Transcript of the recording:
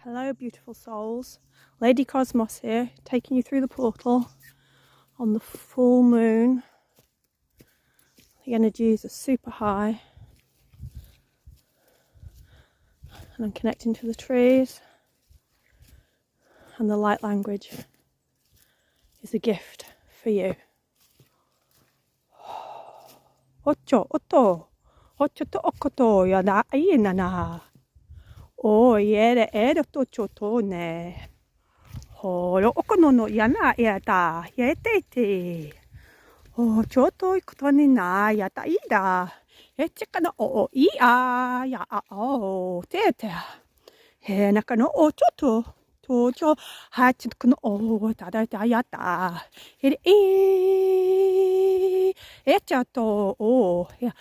Hello beautiful souls, Lady Cosmos here, taking you through the portal on the full moon. The energies are super high and I'm connecting to the trees, and the light language is a gift for you. Ocho, oto, ocho to okoto yada ayinana. O yere ere to choto ne. Horo okono no yana yata yetete. O choto ikotoni na yata ida. Echika no o ia ya o tete. He naka no o choto. Tocho hachiko no o tada yata. Ere echato o ya.